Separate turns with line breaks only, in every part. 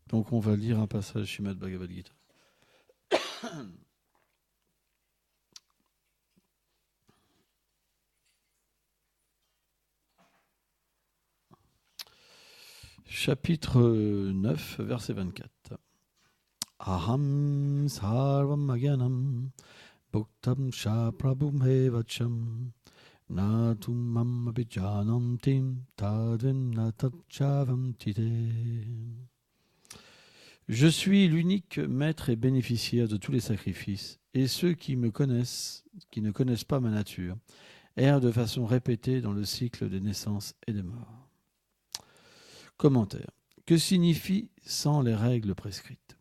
Donc on va lire un passage Srimad Bhagavad Gita. Chapitre 9, verset 24. Aham sarvam agyanam bhuktam sha prabhum vacham natum mam abhijanantim tadvim natapchavam tite. Je suis l'unique maître et bénéficiaire de tous les sacrifices, et ceux qui me connaissent, qui ne connaissent pas ma nature, errent de façon répétée dans le cycle des naissances et des morts. Commentaire. Que signifie sans les règles prescrites?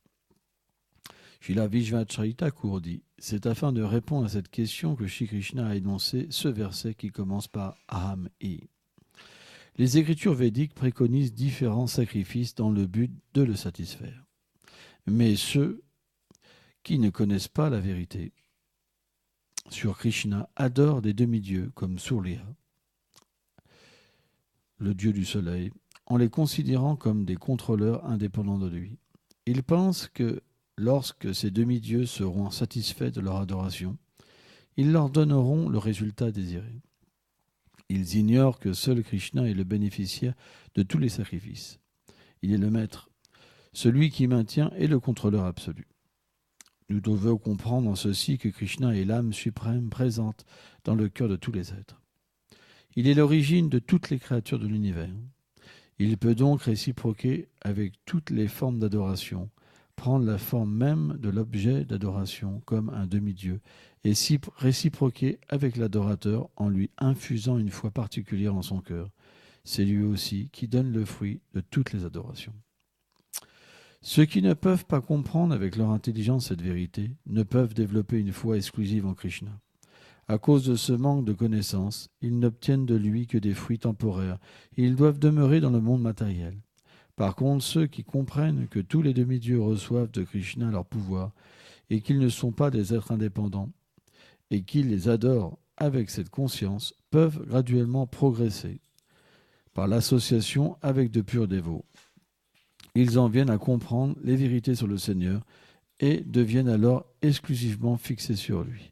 Srila Vishvacharita Thakur dit, c'est afin de répondre à cette question que Shri Krishna a énoncé ce verset qui commence par Aham I. Les écritures védiques préconisent différents sacrifices dans le but de le satisfaire. Mais ceux qui ne connaissent pas la vérité sur Krishna adorent des demi-dieux comme Surya, le dieu du soleil, en les considérant comme des contrôleurs indépendants de lui. Ils pensent que lorsque ces demi-dieux seront satisfaits de leur adoration, ils leur donneront le résultat désiré. Ils ignorent que seul Krishna est le bénéficiaire de tous les sacrifices. Il est le maître, celui qui maintient et le contrôleur absolu. Nous devons comprendre en ceci que Krishna est l'âme suprême présente dans le cœur de tous les êtres. Il est l'origine de toutes les créatures de l'univers. Il peut donc réciproquer avec toutes les formes d'adoration, prendre la forme même de l'objet d'adoration comme un demi-dieu et réciproquer avec l'adorateur en lui infusant une foi particulière en son cœur. C'est lui aussi qui donne le fruit de toutes les adorations. Ceux qui ne peuvent pas comprendre avec leur intelligence cette vérité ne peuvent développer une foi exclusive en Krishna. À cause de ce manque de connaissance, ils n'obtiennent de lui que des fruits temporaires et ils doivent demeurer dans le monde matériel. Par contre, ceux qui comprennent que tous les demi-dieux reçoivent de Krishna leur pouvoir et qu'ils ne sont pas des êtres indépendants et qu'ils les adorent avec cette conscience peuvent graduellement progresser par l'association avec de purs dévots. Ils en viennent à comprendre les vérités sur le Seigneur et deviennent alors exclusivement fixés sur lui.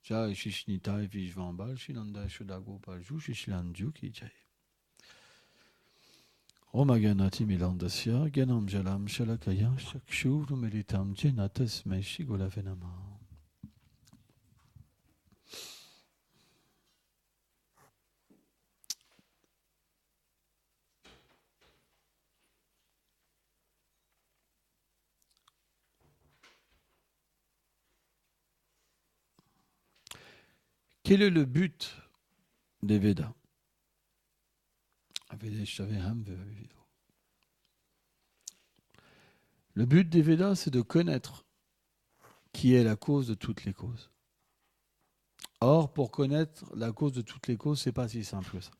Jai Shishnitai Vishvambal Shilanda Shudagopal Jushishilanju ki jai. Omaganati Milandasya Ganam Jalam Shalakaya Shakshu Numelitam Jenates Meshi Golavenama. Quel est le but des Védas? Le but des Védas, c'est de connaître qui est la cause de toutes les causes. Or, pour connaître la cause de toutes les causes, c'est pas si simple que ça.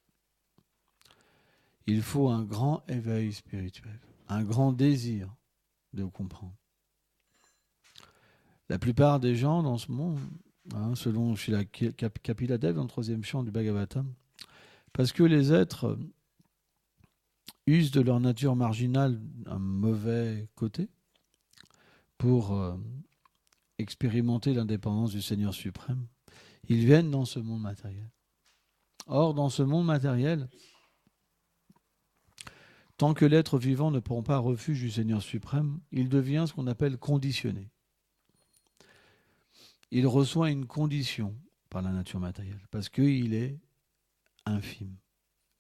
Il faut un grand éveil spirituel, un grand désir de comprendre. La plupart des gens dans ce monde, selon Srila Kapila Dev dans le 3e chant du Bhagavatam, parce que les êtres usent de leur nature marginale un mauvais côté pour expérimenter l'indépendance du Seigneur suprême, ils viennent dans ce monde matériel. Or, dans ce monde matériel, tant que l'être vivant ne prend pas refuge du Seigneur suprême, il devient ce qu'on appelle conditionné. Il reçoit une condition par la nature matérielle, parce qu'il est infime.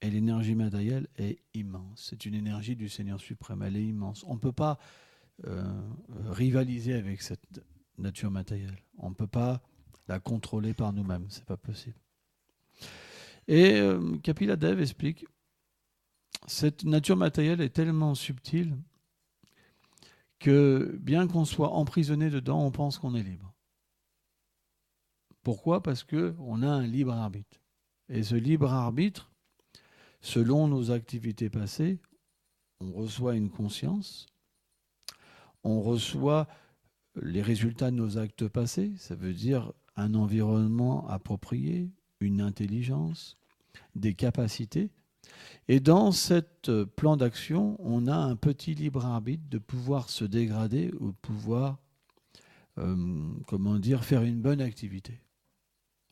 Et l'énergie matérielle est immense. C'est une énergie du Seigneur suprême, elle est immense. On ne peut pas rivaliser avec cette nature matérielle. On ne peut pas la contrôler par nous-mêmes, c'est pas possible. Et Kapila Dev explique, cette nature matérielle est tellement subtile que bien qu'on soit emprisonné dedans, on pense qu'on est libre. Pourquoi ? Parce qu'on a un libre arbitre. Et ce libre arbitre, selon nos activités passées, on reçoit une conscience, on reçoit les résultats de nos actes passés, ça veut dire un environnement approprié, une intelligence, des capacités Et dans ce plan d'action, on a un petit libre arbitre de pouvoir se dégrader ou de pouvoir, faire une bonne activité.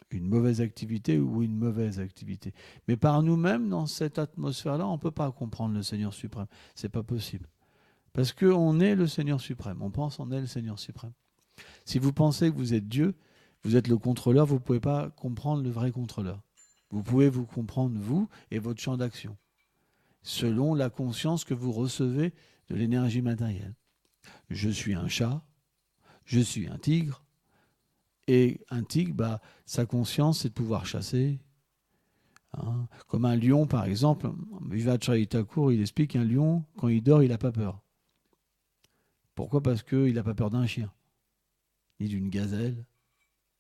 Une mauvaise activité ou une mauvaise activité. Mais par nous-mêmes, dans cette atmosphère-là, on ne peut pas comprendre le Seigneur suprême. Ce n'est pas possible. Parce qu'on est le Seigneur suprême. On pense qu'on est le Seigneur suprême. Si vous pensez que vous êtes Dieu, vous êtes le contrôleur, vous ne pouvez pas comprendre le vrai contrôleur. Vous pouvez vous comprendre, vous, et votre champ d'action, selon la conscience que vous recevez de l'énergie matérielle. Je suis un chat, je suis un tigre, et un tigre, sa conscience, c'est de pouvoir chasser. Hein. Comme un lion, par exemple, Vivacharya Thakur, il explique qu'un lion, quand il dort, il n'a pas peur. Pourquoi ? Parce qu'il n'a pas peur d'un chien, ni d'une gazelle,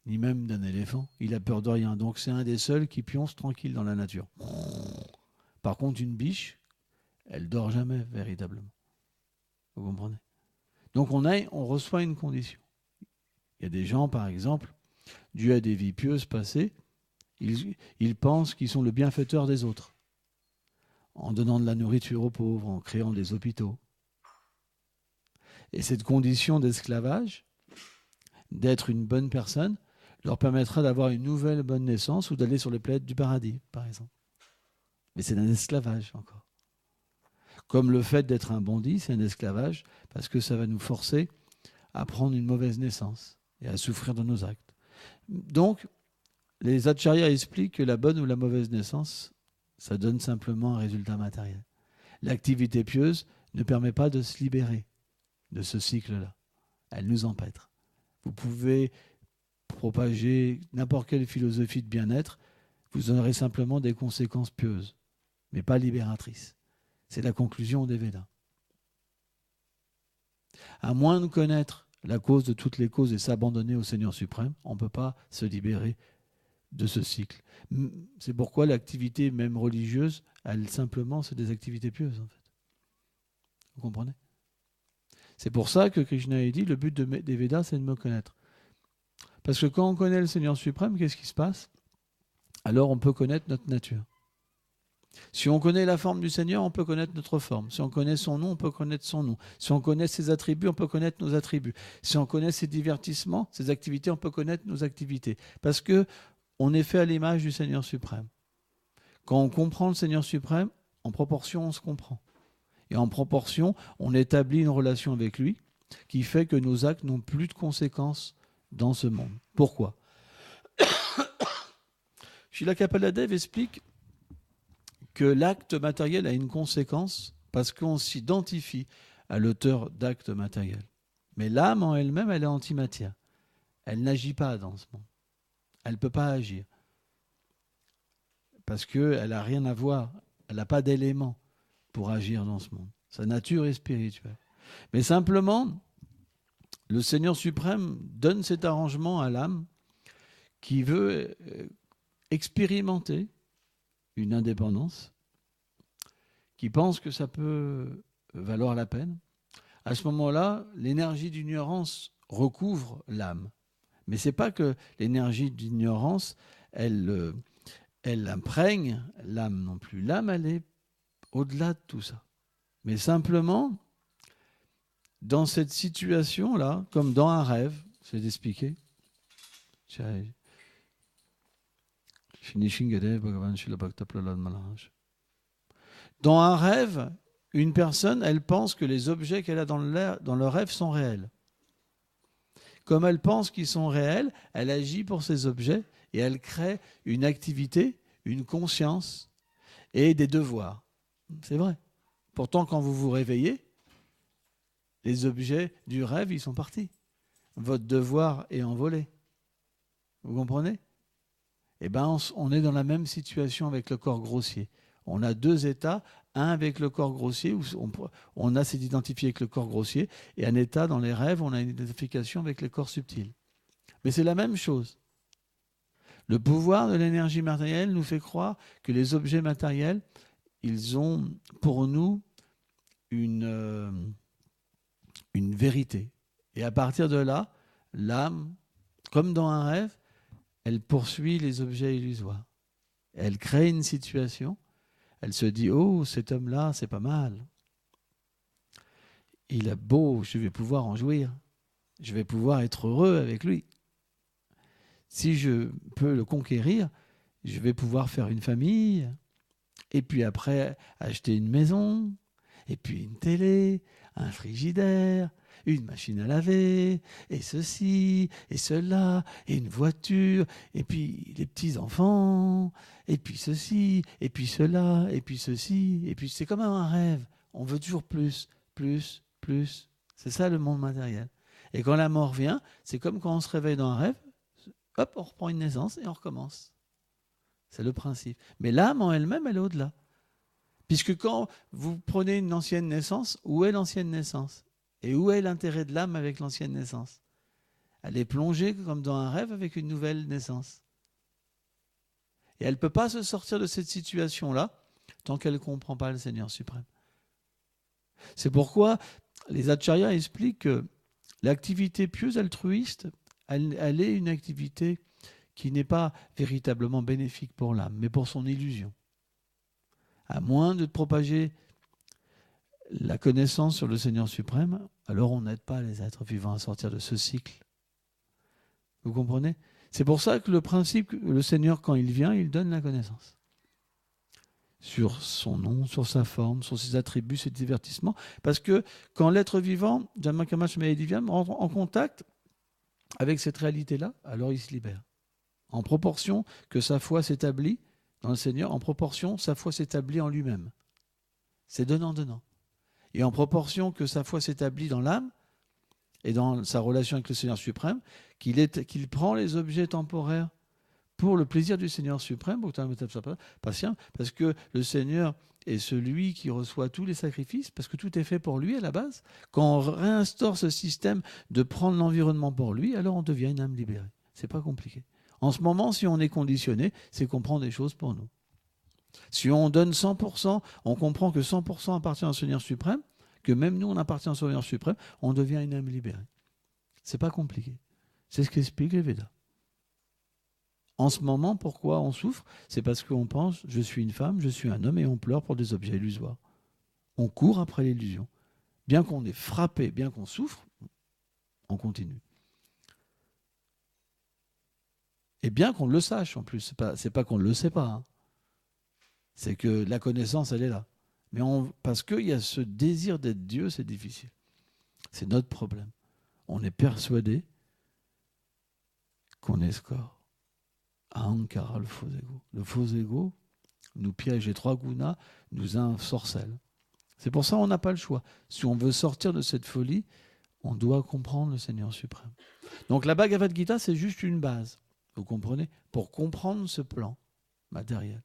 ni même d'un éléphant. Il a peur de rien. Donc c'est un des seuls qui pionce tranquille dans la nature. Par contre, une biche, elle dort jamais véritablement. Vous comprenez ? Donc on reçoit une condition. Il y a des gens, par exemple, dû à des vies pieuses passées, ils pensent qu'ils sont le bienfaiteur des autres, en donnant de la nourriture aux pauvres, en créant des hôpitaux. Et cette condition d'esclavage, d'être une bonne personne, leur permettra d'avoir une nouvelle bonne naissance ou d'aller sur les planètes du paradis, par exemple. Mais c'est un esclavage encore. Comme le fait d'être un bandit, c'est un esclavage, parce que ça va nous forcer à prendre une mauvaise naissance et à souffrir de nos actes. Donc, les acharyas expliquent que la bonne ou la mauvaise naissance, ça donne simplement un résultat matériel. L'activité pieuse ne permet pas de se libérer de ce cycle-là. Elle nous empêtre. Vous pouvez propager n'importe quelle philosophie de bien-être, vous aurez simplement des conséquences pieuses, mais pas libératrices. C'est la conclusion des Védas. À moins de connaître la cause de toutes les causes et s'abandonner au Seigneur suprême, on ne peut pas se libérer de ce cycle. C'est pourquoi l'activité même religieuse, elle simplement, c'est des activités pieuses en fait. Vous comprenez ? C'est pour ça que Krishna a dit, le but des Védas, c'est de me connaître. Parce que quand on connaît le Seigneur suprême, qu'est-ce qui se passe ? Alors on peut connaître notre nature. Si on connaît la forme du Seigneur, on peut connaître notre forme. Si on connaît son nom, on peut connaître son nom. Si on connaît ses attributs, on peut connaître nos attributs. Si on connaît ses divertissements, ses activités, on peut connaître nos activités. Parce que on est fait à l'image du Seigneur suprême. Quand on comprend le Seigneur suprême, en proportion, on se comprend. Et en proportion, on établit une relation avec lui qui fait que nos actes n'ont plus de conséquences dans ce monde. Pourquoi ? Srila Kapaladev explique que l'acte matériel a une conséquence parce qu'on s'identifie à l'auteur d'actes matériels. Mais l'âme en elle-même, elle est antimatière. Elle n'agit pas dans ce monde. Elle ne peut pas agir. Parce qu'elle n'a rien à voir. Elle n'a pas d'éléments pour agir dans ce monde. Sa nature est spirituelle. Mais simplement, le Seigneur suprême donne cet arrangement à l'âme qui veut expérimenter une indépendance, qui pense que ça peut valoir la peine. À ce moment-là, l'énergie d'ignorance recouvre l'âme. Mais ce n'est pas que l'énergie d'ignorance, elle imprègne l'âme non plus. L'âme, elle est au-delà de tout ça. Mais simplement, dans cette situation-là, comme dans un rêve, c'est d'expliquer. Dans un rêve, une personne, elle pense que les objets qu'elle a dans le rêve sont réels. Comme elle pense qu'ils sont réels, elle agit pour ces objets et elle crée une activité, une conscience et des devoirs. C'est vrai. Pourtant, quand vous vous réveillez, les objets du rêve, ils sont partis. Votre devoir est envolé. Vous comprenez ? Eh bien, on est dans la même situation avec le corps grossier. On a deux états, un avec le corps grossier, où on a s'est identifié avec le corps grossier, et un état dans les rêves, on a une identification avec le corps subtil. Mais c'est la même chose. Le pouvoir de l'énergie matérielle nous fait croire que les objets matériels, ils ont pour nous une vérité. Et à partir de là, l'âme, comme dans un rêve, elle poursuit les objets illusoires. Elle crée une situation, elle se dit « Oh, cet homme-là, c'est pas mal. Il est beau, je vais pouvoir en jouir. Je vais pouvoir être heureux avec lui. Si je peux le conquérir, je vais pouvoir faire une famille, et puis après acheter une maison, et puis une télé, un frigidaire, une machine à laver, et ceci, et cela, et une voiture, et puis les petits-enfants, et puis ceci, et puis cela, et puis ceci, et puis c'est comme un rêve. On veut toujours plus, plus, plus. C'est ça le monde matériel. Et quand la mort vient, c'est comme quand on se réveille dans un rêve, hop, on reprend une naissance et on recommence. C'est le principe. Mais l'âme en elle-même, elle est au-delà. Puisque quand vous prenez une ancienne naissance, où est l'ancienne naissance? Et où est l'intérêt de l'âme avec l'ancienne naissance? Elle est plongée comme dans un rêve avec une nouvelle naissance. Et elle ne peut pas se sortir de cette situation-là tant qu'elle ne comprend pas le Seigneur suprême. C'est pourquoi les acharyas expliquent que l'activité pieuse altruiste, elle est une activité qui n'est pas véritablement bénéfique pour l'âme, mais pour son illusion. À moins de propager la connaissance sur le Seigneur suprême, alors on n'aide pas les êtres vivants à sortir de ce cycle. Vous comprenez? C'est pour ça que le principe, le Seigneur, quand il vient, il donne la connaissance. Sur son nom, sur sa forme, sur ses attributs, ses divertissements. Parce que quand l'être vivant, Jamakamash Mahedivyam, rentre en contact avec cette réalité-là, alors il se libère. En proportion que sa foi s'établit dans le Seigneur, en proportion, sa foi s'établit en lui-même. C'est donnant-donnant. Et en proportion que sa foi s'établit dans l'âme et dans sa relation avec le Seigneur suprême, qu'il prend les objets temporaires pour le plaisir du Seigneur suprême, parce que le Seigneur est celui qui reçoit tous les sacrifices, parce que tout est fait pour lui à la base. Quand on réinstaure ce système de prendre l'environnement pour lui, alors on devient une âme libérée. C'est pas compliqué. En ce moment, si on est conditionné, c'est qu'on prend des choses pour nous. Si on donne 100%, on comprend que 100% appartient au Seigneur suprême, que même nous, on appartient au Seigneur suprême, on devient une âme libérée. C'est pas compliqué. C'est ce qu'explique les Védas. En ce moment, pourquoi on souffre? C'est parce qu'on pense, je suis une femme, je suis un homme, et on pleure pour des objets illusoires. On court après l'illusion. Bien qu'on est frappé, bien qu'on souffre, on continue. Et bien qu'on le sache en plus, c'est pas qu'on ne le sait pas. Hein. C'est que la connaissance, elle est là. Mais parce qu'il y a ce désir d'être Dieu, c'est difficile. C'est notre problème. On est persuadé qu'on est score. Ahankara, le faux ego. Le faux ego nous piège, les trois gunas nous ensorcellent. C'est pour ça qu'on n'a pas le choix. Si on veut sortir de cette folie, on doit comprendre le Seigneur suprême. Donc la Bhagavad Gita, c'est juste une base, vous comprenez, pour comprendre ce plan matériel.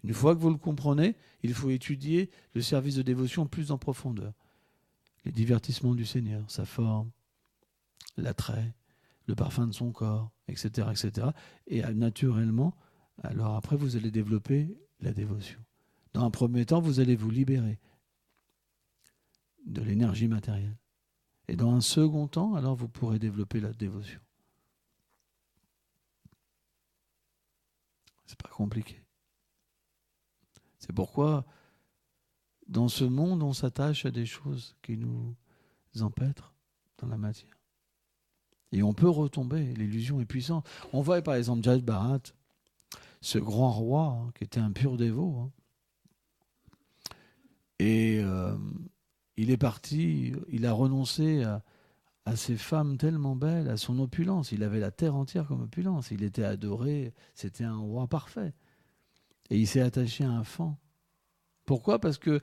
Une fois que vous le comprenez, il faut étudier le service de dévotion plus en profondeur. Les divertissements du Seigneur, sa forme, l'attrait, le parfum de son corps, etc., etc. Et naturellement, alors après, vous allez développer la dévotion. Dans un premier temps, vous allez vous libérer de l'énergie matérielle. Et dans un second temps, alors vous pourrez développer la dévotion. C'est pas compliqué. C'est pourquoi, dans ce monde, on s'attache à des choses qui nous empêtrent dans la matière. Et on peut retomber, l'illusion est puissante. On voit par exemple Jaj Bharat, ce grand roi qui était un pur dévot. Et il est parti, il a renoncé à ces femmes tellement belles, à son opulence. Il avait la terre entière comme opulence. Il était adoré, c'était un roi parfait. Et il s'est attaché à un faon. Pourquoi? Parce que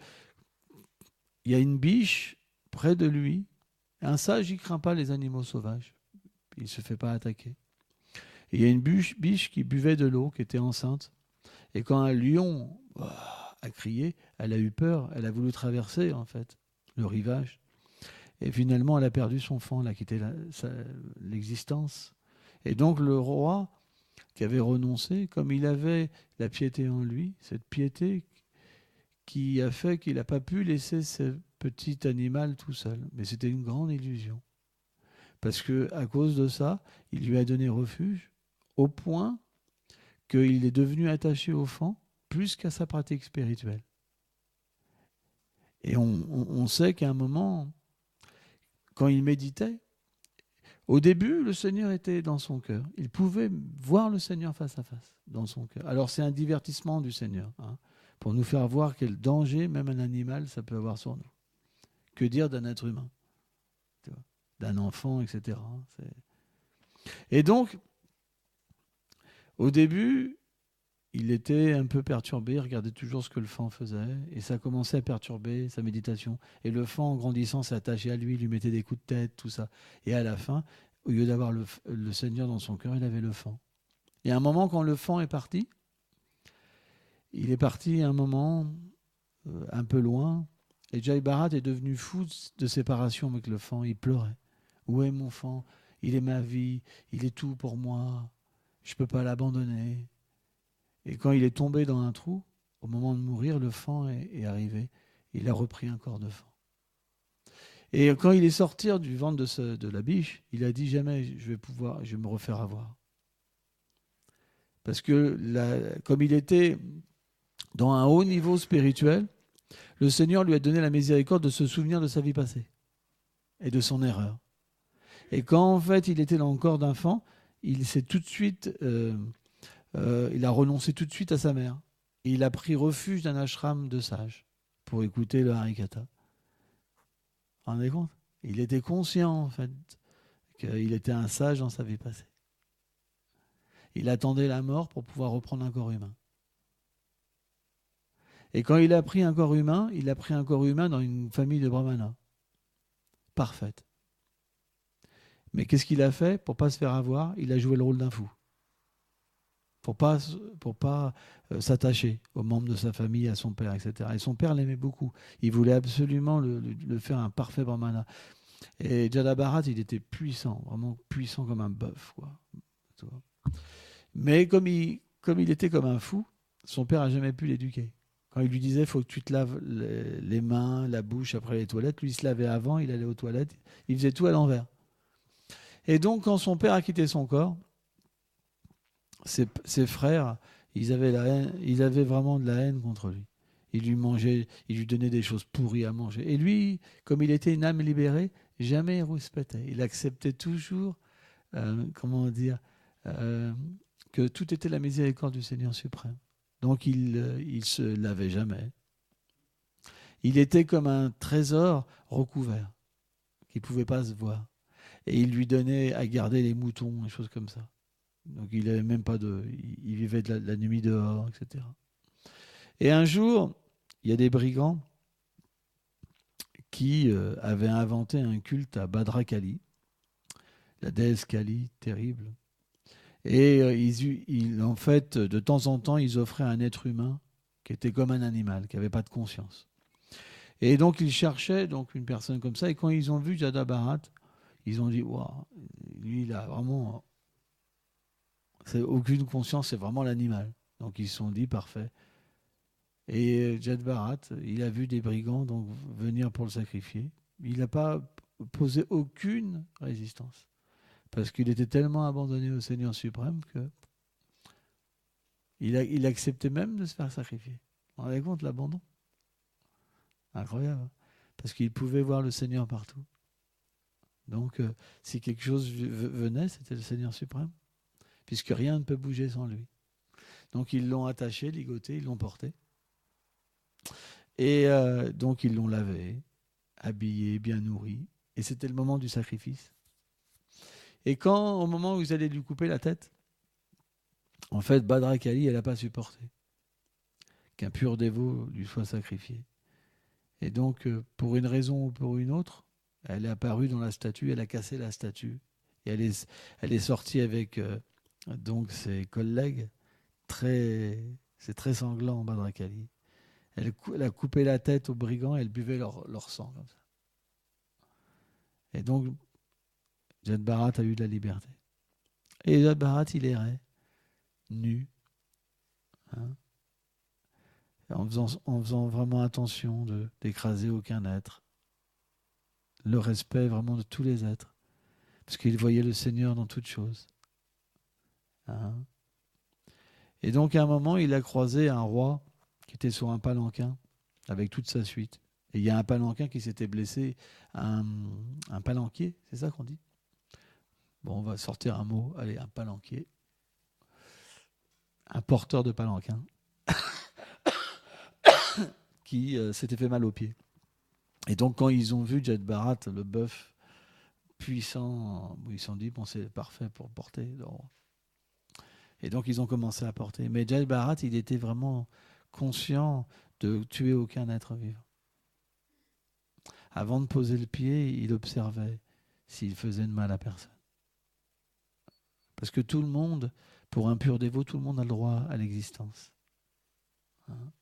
il y a une biche près de lui. Un sage, il ne craint pas les animaux sauvages. Il ne se fait pas attaquer. Et il y a une biche qui buvait de l'eau, qui était enceinte. Et quand un lion a crié, elle a eu peur. Elle a voulu traverser, en fait, le rivage. Et finalement, elle a perdu son faon, elle a quitté l'existence. Et donc, le roi, qui avait renoncé, comme il avait la piété en lui, cette piété qui a fait qu'il n'a pas pu laisser ce petit animal tout seul. Mais c'était une grande illusion. Parce qu'à cause de ça, il lui a donné refuge au point qu'il est devenu attaché au faon plus qu'à sa pratique spirituelle. Et on sait qu'à un moment, quand il méditait, au début, le Seigneur était dans son cœur. Il pouvait voir le Seigneur face à face dans son cœur. Alors c'est un divertissement du Seigneur, pour nous faire voir quel danger, même un animal, ça peut avoir sur nous. Que dire d'un être humain, d'un enfant, etc. Et donc, au début, il était un peu perturbé, il regardait toujours ce que le fan faisait, et ça commençait à perturber sa méditation. Et le fan, en grandissant, s'est attaché à lui, lui mettait des coups de tête, tout ça. Et à la fin, au lieu d'avoir le Seigneur dans son cœur, il avait le fan. Et à un moment, quand le fan est parti, il est parti à un moment un peu loin, et Jai Bharat est devenu fou de séparation avec le fan. Il pleurait. Où est mon fan? Il est ma vie, il est tout pour moi, je ne peux pas l'abandonner. Et quand il est tombé dans un trou, au moment de mourir, le fan est arrivé. Il a repris un corps de fan. Et quand il est sorti du ventre de la biche, il a dit jamais je vais me refaire avoir. Parce que comme il était dans un haut niveau spirituel, le Seigneur lui a donné la miséricorde de se souvenir de sa vie passée et de son erreur. Et quand en fait il était dans le corps d'un fan, il s'est tout de suite... il a renoncé tout de suite à sa mère. Et il a pris refuge d'un ashram de sages pour écouter le Harikatha. Vous vous rendez compte? Il était conscient, en fait, qu'il était un sage dans sa vie passée. Il attendait la mort pour pouvoir reprendre un corps humain. Et quand il a pris un corps humain, il a pris un corps humain dans une famille de brahmanas. Parfaite. Mais qu'est-ce qu'il a fait pour ne pas se faire avoir? Il a joué le rôle d'un fou. Pour pas s'attacher aux membres de sa famille, à son père, etc. Et son père l'aimait beaucoup. Il voulait absolument le faire un parfait brahmana. Et Jada Bharat, il était puissant, vraiment puissant comme un bœuf, quoi. Mais comme il était comme un fou, son père n'a jamais pu l'éduquer. Quand il lui disait, il faut que tu te laves les mains, la bouche après les toilettes, lui il se lavait avant, il allait aux toilettes, il faisait tout à l'envers. Et donc quand son père a quitté son corps, ses frères, ils avaient vraiment de la haine contre lui. Ils lui donnaient des choses pourries à manger. Et lui, comme il était une âme libérée, jamais il rouspétait. Il acceptait toujours, que tout était la miséricorde du Seigneur suprême. Donc il se lavait jamais. Il était comme un trésor recouvert, qui ne pouvait pas se voir. Et il lui donnait à garder les moutons, des choses comme ça. Donc il avait même pas il vivait de la nuit dehors, etc. Et un jour, il y a des brigands qui avaient inventé un culte à Badra Kali, la déesse Kali, terrible. Et en fait, de temps en temps, ils offraient un être humain qui était comme un animal, qui n'avait pas de conscience. Et donc ils cherchaient donc une personne comme ça. Et quand ils ont vu Jada Bharat, ils ont dit waouh, lui il a vraiment aucune conscience, c'est vraiment l'animal. Donc ils se sont dit parfait. Et Jada Bharat, il a vu des brigands donc venir pour le sacrifier. Il n'a pas posé aucune résistance parce qu'il était tellement abandonné au Seigneur suprême que il acceptait même de se faire sacrifier. Vous vous rendez compte l'abandon? Incroyable. Parce qu'il pouvait voir le Seigneur partout. Donc, si quelque chose venait, c'était le Seigneur suprême. Puisque rien ne peut bouger sans lui. Donc, ils l'ont attaché, ligoté, ils l'ont porté. Et donc, ils l'ont lavé, habillé, bien nourri. Et c'était le moment du sacrifice. Et quand, au moment où ils allaient lui couper la tête, en fait, Badra Kali, elle n'a pas supporté qu'un pur dévot lui soit sacrifié. Et donc, pour une raison ou pour une autre, elle est apparue dans la statue, elle a cassé la statue. Et elle est sortie avec donc ses collègues. C'est très sanglant, Badra Kali. Elle a coupé la tête aux brigands et elle buvait leur sang comme ça. Et donc, Jada Bharat a eu de la liberté. Et Jada Bharat, il errait, nu, en faisant vraiment attention d'écraser aucun être. Le respect vraiment de tous les êtres. Parce qu'il voyait le Seigneur dans toutes choses. Et donc, à un moment, il a croisé un roi qui était sur un palanquin avec toute sa suite. Et il y a un palanquin qui s'était blessé, un palanquier, c'est ça qu'on dit? Bon, on va sortir un mot. Allez, un palanquier. Un porteur de palanquin qui s'était fait mal aux pieds. Et donc, quand ils ont vu Jad Bharat, le bœuf puissant, ils se sont dit, bon, c'est parfait pour porter le roi. Et donc, ils ont commencé à porter. Mais Jad Bharat, il était vraiment conscient de tuer aucun être vivant. Avant de poser le pied, il observait s'il faisait de mal à personne. Parce que tout le monde, pour un pur dévot, tout le monde a le droit à l'existence. Hein?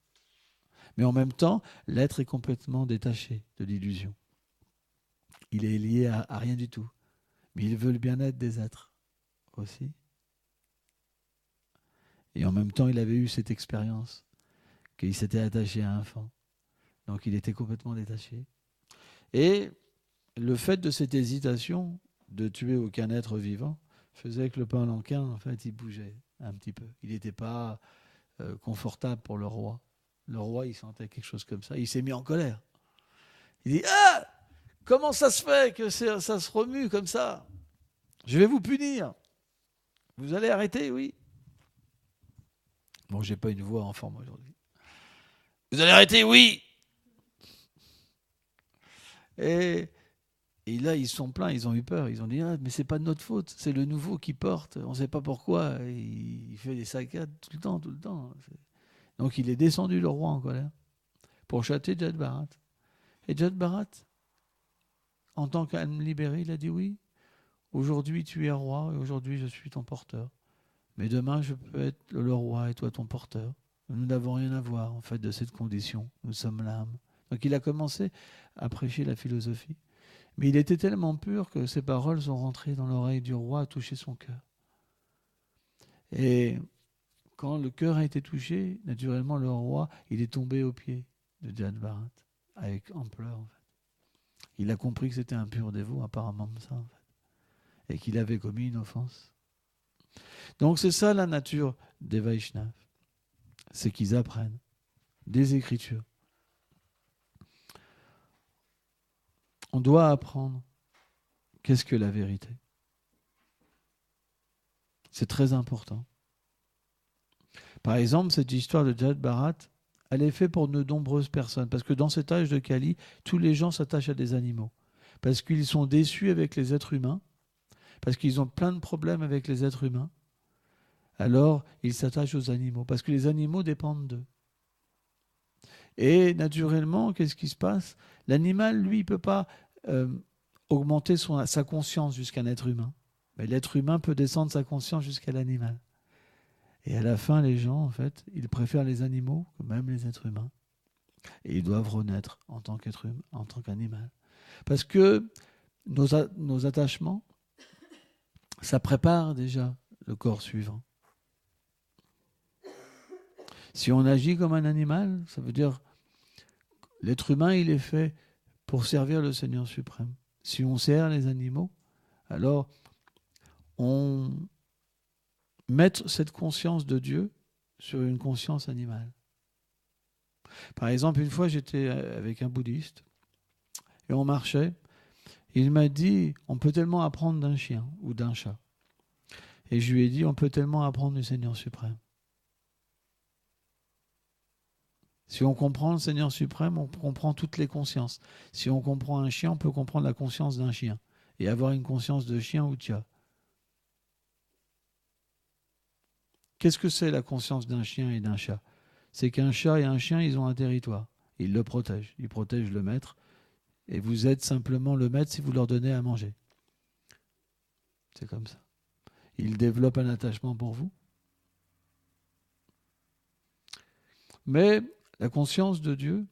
Mais en même temps, l'être est complètement détaché de l'illusion. Il est lié à rien du tout. Mais il veut le bien-être des êtres aussi. Et en même temps, il avait eu cette expérience qu'il s'était attaché à un enfant. Donc il était complètement détaché. Et le fait de cette hésitation de tuer aucun être vivant faisait que le palanquin, en fait, il bougeait un petit peu. Il n'était pas confortable pour le roi. Le roi, il sentait quelque chose comme ça. Il s'est mis en colère. Il dit « Ah ! Comment ça se fait que ça se remue comme ça? Je vais vous punir. Vous allez arrêter, oui. » Bon, j'ai pas une voix en forme aujourd'hui. « Vous allez arrêter, oui. » Et là, ils sont pleins, ils ont eu peur. Ils ont dit, ah, mais c'est pas de notre faute, c'est le nouveau qui porte, on ne sait pas pourquoi. Il fait des saccades tout le temps, tout le temps. Donc il est descendu, le roi, en colère, pour châtier Jad Bharat. Et Jad Bharat, en tant qu'âme libérée, il a dit, oui, aujourd'hui tu es roi et aujourd'hui je suis ton porteur. Mais demain je peux être le roi et toi ton porteur. Nous n'avons rien à voir, en fait, de cette condition. Nous sommes l'âme. Donc il a commencé à prêcher la philosophie. Mais il était tellement pur que ses paroles sont rentrées dans l'oreille du roi, touché son cœur. Et quand le cœur a été touché, naturellement, le roi, il est tombé aux pieds de Jad Bharat, en pleurs, en fait. Il a compris que c'était un pur dévot, apparemment ça, en fait, et qu'il avait commis une offense. Donc c'est ça la nature des Vaishnavas. C'est qu'ils apprennent des Écritures. On doit apprendre qu'est-ce que la vérité. C'est très important. Par exemple, cette histoire de Jad Bharat, elle est faite pour de nombreuses personnes. Parce que dans cet âge de Kali, tous les gens s'attachent à des animaux. Parce qu'ils sont déçus avec les êtres humains. Parce qu'ils ont plein de problèmes avec les êtres humains. Alors, ils s'attachent aux animaux. Parce que les animaux dépendent d'eux. Et naturellement, qu'est-ce qui se passe? L'animal, lui, il ne peut pas augmenter sa conscience jusqu'à un être humain. Mais l'être humain peut descendre sa conscience jusqu'à l'animal. Et à la fin, les gens, en fait, ils préfèrent les animaux que même les êtres humains. Et ils doivent renaître en tant qu'être humain, en tant qu'animal. Parce que nos attachements, ça prépare déjà le corps suivant. Si on agit comme un animal, ça veut dire l'être humain, il est fait pour servir le Seigneur suprême. Si on sert les animaux, alors on met cette conscience de Dieu sur une conscience animale. Par exemple, une fois, j'étais avec un bouddhiste et on marchait. Et il m'a dit, on peut tellement apprendre d'un chien ou d'un chat. Et je lui ai dit, on peut tellement apprendre du Seigneur suprême. Si on comprend le Seigneur suprême, on comprend toutes les consciences. Si on comprend un chien, on peut comprendre la conscience d'un chien et avoir une conscience de chien ou de chat. Qu'est-ce que c'est la conscience d'un chien et d'un chat? C'est qu'un chat et un chien, ils ont un territoire. Ils le protègent. Ils protègent le maître. Et vous êtes simplement le maître si vous leur donnez à manger. C'est comme ça. Ils développent un attachement pour vous. Mais la conscience de Dieu,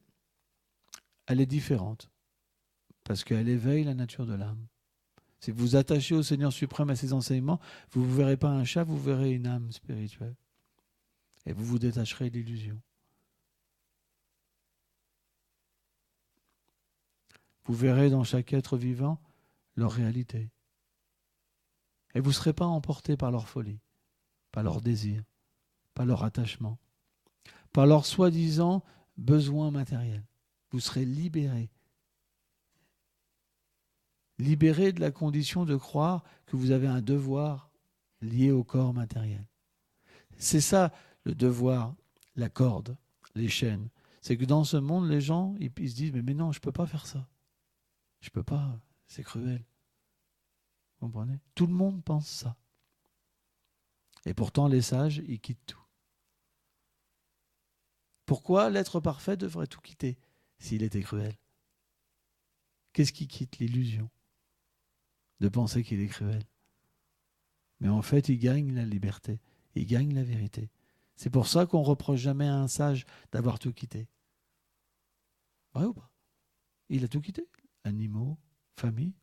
elle est différente. Parce qu'elle éveille la nature de l'âme. Si vous vous attachez au Seigneur suprême, à ses enseignements, vous ne verrez pas un chat, vous verrez une âme spirituelle. Et vous vous détacherez de l'illusion. Vous verrez dans chaque être vivant leur réalité. Et vous ne serez pas emporté par leur folie, par leur désir, par leur attachement, par leur soi-disant besoin matériel. Vous serez libérés. Libérés de la condition de croire que vous avez un devoir lié au corps matériel. C'est ça le devoir, la corde, les chaînes. C'est que dans ce monde, les gens ils se disent mais non, je ne peux pas faire ça. Je ne peux pas, c'est cruel. Vous comprenez ? Tout le monde pense ça. Et pourtant, les sages, ils quittent tout. Pourquoi l'être parfait devrait tout quitter s'il était cruel ? Qu'est-ce qui quitte ? L'illusion de penser qu'il est cruel. Mais en fait, il gagne la liberté, il gagne la vérité. C'est pour ça qu'on ne reproche jamais à un sage d'avoir tout quitté. Vrai ou pas ? Il a tout quitté. Animaux, famille.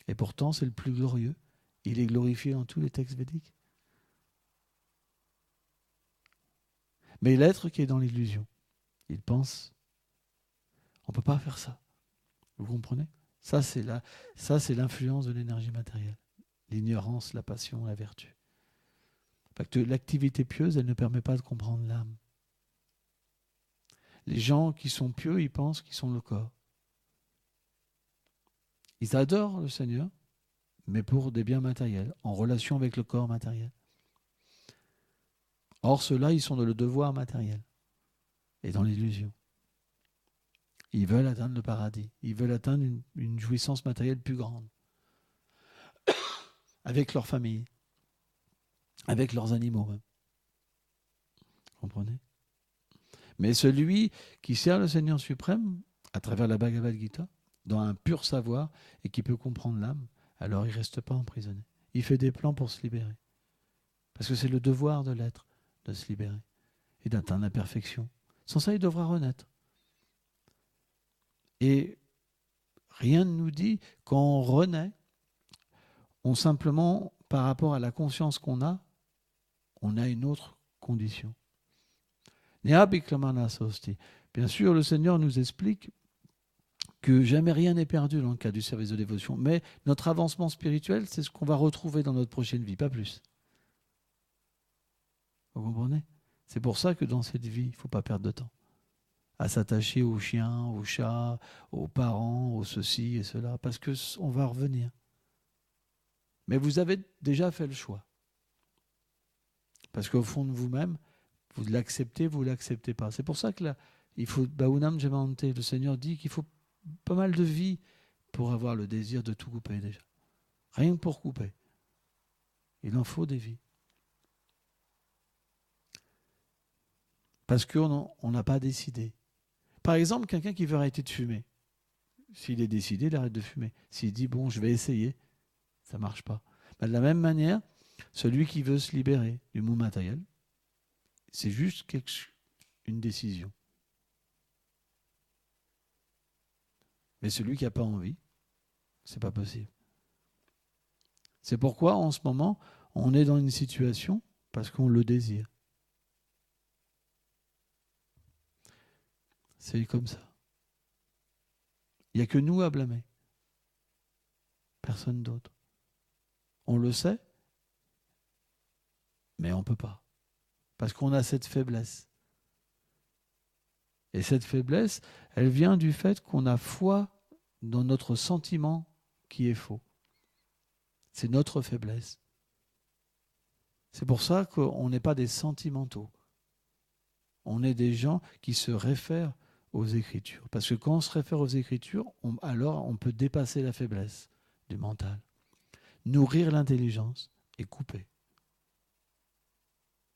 Et pourtant, c'est le plus glorieux. Il est glorifié dans tous les textes védiques. Mais l'être qui est dans l'illusion, il pense, on ne peut pas faire ça. Vous comprenez ? Ça, c'est l'influence de l'énergie matérielle. L'ignorance, la passion, la vertu. Parce que l'activité pieuse, elle ne permet pas de comprendre l'âme. Les gens qui sont pieux, ils pensent qu'ils sont le corps. Ils adorent le Seigneur, mais pour des biens matériels, en relation avec le corps matériel. Or, ceux-là, ils sont dans le devoir matériel et dans l'illusion. Ils veulent atteindre le paradis. Ils veulent atteindre une jouissance matérielle plus grande. Avec leur famille. Avec leurs animaux même. Vous comprenez ? Mais celui qui sert le Seigneur suprême, à travers la Bhagavad Gita, dans un pur savoir, et qui peut comprendre l'âme, alors il ne reste pas emprisonné. Il fait des plans pour se libérer. Parce que c'est le devoir de l'être, de se libérer, et d'atteindre la perfection. Sans ça, il devra renaître. Et rien ne nous dit, quand on renaît, on simplement, par rapport à la conscience qu'on a, on a une autre condition. Bien sûr, le Seigneur nous explique que jamais rien n'est perdu dans le cas du service de dévotion, mais notre avancement spirituel, c'est ce qu'on va retrouver dans notre prochaine vie, pas plus. Vous comprenez ? C'est pour ça que dans cette vie, il ne faut pas perdre de temps à s'attacher aux chiens, aux chats, aux parents, aux ceci et cela, parce qu'on va revenir. Mais vous avez déjà fait le choix. Parce qu'au fond de vous-même, vous l'acceptez, vous ne l'acceptez pas. C'est pour ça que là, il faut Baunam Jamante, le Seigneur dit qu'il faut pas mal de vie pour avoir le désir de tout couper déjà. Rien que pour couper. Il en faut des vies. Parce qu'on n'a pas décidé. Par exemple, quelqu'un qui veut arrêter de fumer, s'il est décidé, il arrête de fumer. S'il dit, bon, je vais essayer, ça ne marche pas. De la même manière, celui qui veut se libérer du monde matériel, c'est juste une décision. Mais celui qui n'a pas envie, c'est pas possible. C'est pourquoi, en ce moment, on est dans une situation parce qu'on le désire. C'est comme ça. Il n'y a que nous à blâmer. Personne d'autre. On le sait, mais on ne peut pas. Parce qu'on a cette faiblesse. Et cette faiblesse, elle vient du fait qu'on a foi dans notre sentiment qui est faux. C'est notre faiblesse. C'est pour ça qu'on n'est pas des sentimentaux. On est des gens qui se réfèrent aux Écritures. Parce que quand on se réfère aux Écritures, alors on peut dépasser la faiblesse du mental, nourrir l'intelligence et couper.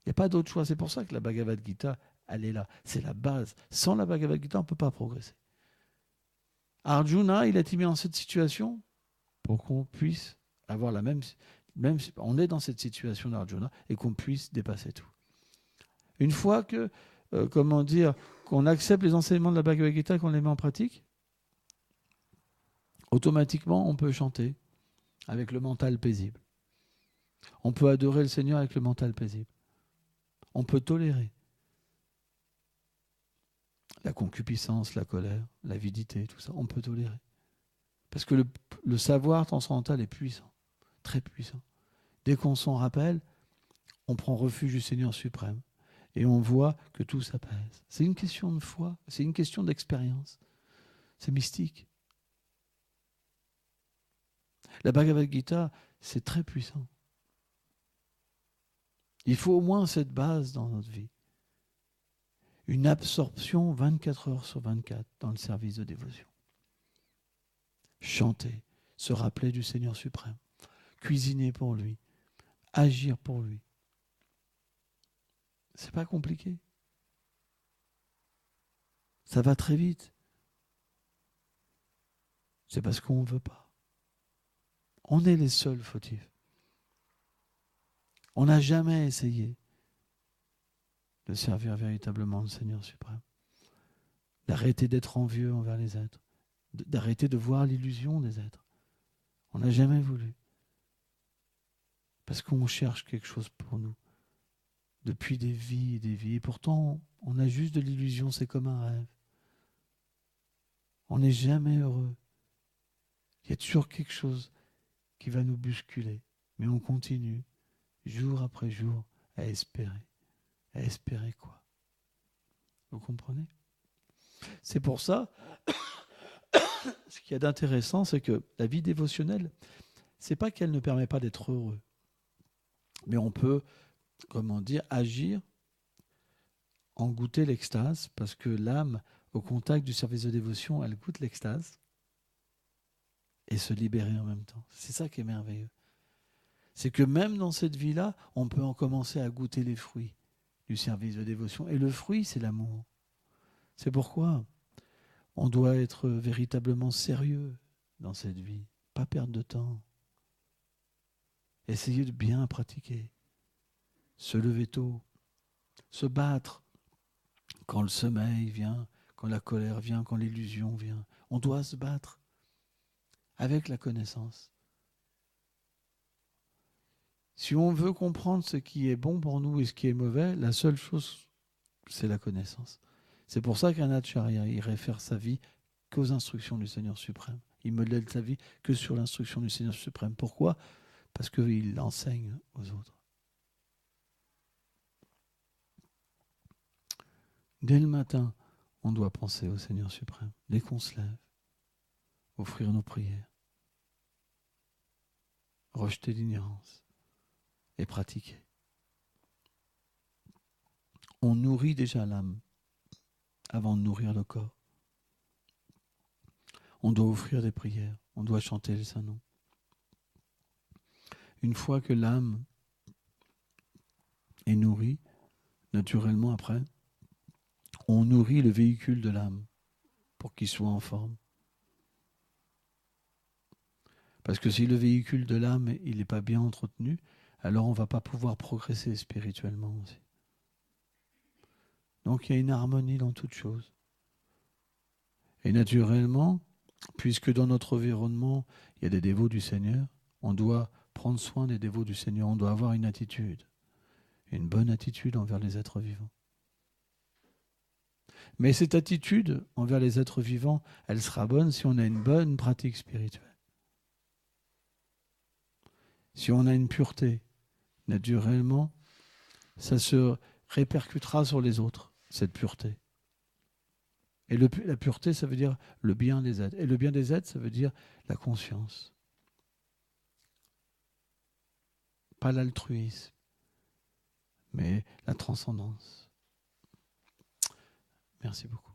Il n'y a pas d'autre choix. C'est pour ça que la Bhagavad Gita, elle est là. C'est la base. Sans la Bhagavad Gita, on ne peut pas progresser. Arjuna, il a été mis dans cette situation pour qu'on puisse avoir la même... on est dans cette situation d'Arjuna et qu'on puisse dépasser tout. Une fois que, qu'on accepte les enseignements de la Bhagavad Gita, qu'on les met en pratique, automatiquement, on peut chanter avec le mental paisible. On peut adorer le Seigneur avec le mental paisible. On peut tolérer la concupiscence, la colère, l'avidité, tout ça. On peut tolérer. Parce que le savoir transcendantal est puissant, très puissant. Dès qu'on s'en rappelle, on prend refuge du Seigneur suprême. Et on voit que tout s'apaise. C'est une question de foi, c'est une question d'expérience. C'est mystique. La Bhagavad Gita, c'est très puissant. Il faut au moins cette base dans notre vie. Une absorption 24 heures sur 24 dans le service de dévotion. Chanter, se rappeler du Seigneur suprême, cuisiner pour lui, agir pour lui. C'est pas compliqué. Ça va très vite. C'est parce qu'on ne veut pas. On est les seuls fautifs. On n'a jamais essayé de servir véritablement le Seigneur suprême. D'arrêter d'être envieux envers les êtres. D'arrêter de voir l'illusion des êtres. On n'a jamais voulu. Parce qu'on cherche quelque chose pour nous. Depuis des vies et des vies. Et pourtant, on a juste de l'illusion, c'est comme un rêve. On n'est jamais heureux. Il y a toujours quelque chose qui va nous bousculer. Mais on continue, jour après jour, à espérer. À espérer quoi? Vous comprenez? C'est pour ça, ce qu'il y a d'intéressant, c'est que la vie dévotionnelle, c'est pas qu'elle ne permet pas d'être heureux. Mais on peut, agir en goûter l'extase, parce que l'âme, au contact du service de dévotion, elle goûte l'extase, et se libérer en même temps. C'est ça qui est merveilleux. C'est que même dans cette vie-là, on peut en commencer à goûter les fruits du service de dévotion. Et le fruit, c'est l'amour. C'est pourquoi on doit être véritablement sérieux dans cette vie, pas perdre de temps. Essayer de bien pratiquer, se lever tôt, se battre quand le sommeil vient, quand la colère vient, quand l'illusion vient. On doit se battre avec la connaissance. Si on veut comprendre ce qui est bon pour nous et ce qui est mauvais, la seule chose, c'est la connaissance. C'est pour ça qu'un acharya, il réfère sa vie qu'aux instructions du Seigneur suprême. Il modèle sa vie que sur l'instruction du Seigneur suprême. Pourquoi? Parce qu'il l'enseigne aux autres. Dès le matin, on doit penser au Seigneur suprême. Dès qu'on se lève, offrir nos prières, rejeter l'ignorance et pratiquer. On nourrit déjà l'âme avant de nourrir le corps. On doit offrir des prières, on doit chanter le Saint-Nom. Une fois que l'âme est nourrie, naturellement après, on nourrit le véhicule de l'âme pour qu'il soit en forme. Parce que si le véhicule de l'âme il n'est pas bien entretenu, alors on ne va pas pouvoir progresser spirituellement aussi. Donc il y a une harmonie dans toute chose. Et naturellement, puisque dans notre environnement, il y a des dévots du Seigneur, on doit prendre soin des dévots du Seigneur, on doit avoir une attitude, une bonne attitude envers les êtres vivants. Mais cette attitude envers les êtres vivants, elle sera bonne si on a une bonne pratique spirituelle. Si on a une pureté, naturellement, ça se répercutera sur les autres, cette pureté. Et la pureté, ça veut dire le bien des êtres. Et le bien des êtres, ça veut dire la conscience. Pas l'altruisme, mais la transcendance. Merci beaucoup.